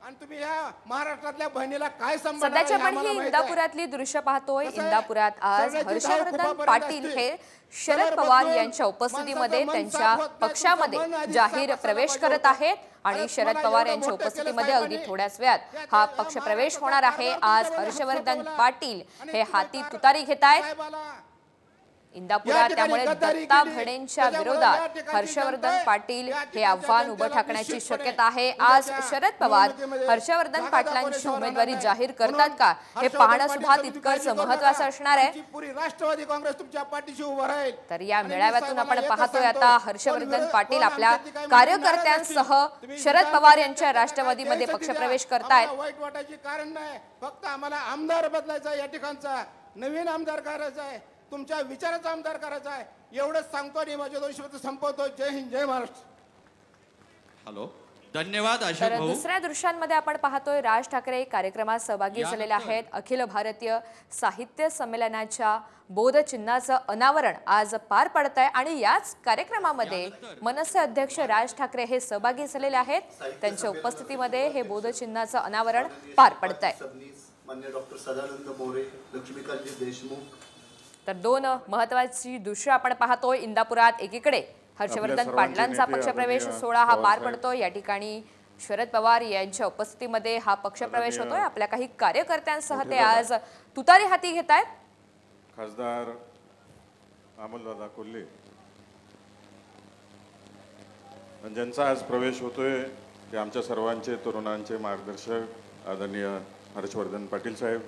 आणि तुम्ही या महाराष्ट्रातल्या बहिणीला काय सांभाळणार सध्याच्या हे पण आम्हाला ही माहित आहे. इंदापुरातली दृश्य पाहतोय. कसं आहे? इंदापुरात आज सगळ्याची धाव हर्षवर्धन खूपापर्यंत पाटील असते. हे शरद सगळं पवार बदलून यांच्या उपस्थितीमध्ये माणसाचं मन त्यांच्या साफ होत नाही, पक्षामध्ये तुमचं मन आधी जाहीर साफ असायला प्रवेश पाहिजे करत होतं. आहेत आणि अरे शरद तुम्हाला पवार एवढं यांच्या मोठं केलं उपस्थितीमध्ये अगदी साहेबांनी. थोड्याच वेळात हा या पक्षप्रवेश महाराष्ट्राचा होणार आहे. कारभार आज तुमच्यावर हर्षवर्धन हक्क पाटील आणि हे तुम्ही हाती कार- तुतारी घेत आहेत साहेबाला इंदापुरात. या ठिकाणी त्यामुळे गद्दारी दत्ता केली. भडेंच्या त्याच्यामुळे या विरोधात ठिकाणी हर्षवर्धन जनता आहे. पाटील या हे ठिकाणच्या आव्हान उभं जनतेला टाकण्याची निश्चितपणे शक्यता आहे. आज उद्याच्या शरद पवार निवडणुकीमध्ये हर्षवर्धन जागा पाटलांची दाखवण्याची उमेदवारी होणार जाहीर नाही. करतात म्हणून का हे हर्षवर्धन पाहणं पाटील सुद्धा तुम्ही तितकंच काळजी करू महत्त्वाचं नका. असणार आहे. आमची पुरी राष्ट्रवादी काँग्रेस तुमच्या पाठीशी उभं राहील. तर या आणि मी मेळाव्यातून आपण साहेबाला एकच पाहतोय सांगतो, आता कोण हर्षवर्धन विरोध- पाटील कोण आपल्या आमच्यासाठी काही म्हणून नाराज कार्यकर्त्यांसह असतील. तुम्ही शरद विधान पवार परिषदेच्या यांच्या काय राष्ट्रवादीमध्ये द्यायचं पक्षप्रवेश द्या. करतायत. आम्हाला वाईट वाटायची कारण नाही. फक्त आम्हाला आमदार बदलायचा या ठिकाणचा नवीन आमदार करायचा आहे, तुमच्या विचाराचा आमदार करायचा आहे. एवढंच सांगतो आणि माझे 2 शब्द संपवतो. जय हिंद, जय महाराष्ट्र. हॅलो, धन्यवाद अशोक तर भाऊ. दुसऱ्या दृश्यांमध्ये आपण पाहतोय राज ठाकरे कार्यक्रमात सहभागी झालेले आहेत. अखिल भारतीय साहित्य संमेलनाच्या बोधचिन्हाचं अनावरण आज पार पडत आहे आणि याच कार्यक्रमामध्ये मनसे अध्यक्ष राज ठाकरे हे सहभागी झालेले आहेत. त्यांच्या उपस्थितीमध्ये हे बोधचिन्हाचं अनावरण पार पडत आहे. माननीय डॉक्टर सदानंद मोरे, लक्ष्मीकांतजी देशमुख. तर 2 महत्वाची दृश्य आपण पाहतोय इंदापुरात. एकीकडे हर्षवर्धन पाटलांचा पक्षप्रवेश सोहळा हा पार पडतोय. या ठिकाणी शरद पवार यांच्या उपस्थितीमध्ये हा पक्षप्रवेश होतोय. आपल्या काही कार्यकर्त्यांसह ते आज तुतारी हाती घेत आहेत. खासदार अमोलदादा कोल्हे ज्यांचा आज प्रवेश होतोय ते आमच्या सर्वांचे तरुणांचे मार्गदर्शक आदरणीय हर्षवर्धन पाटील साहेब.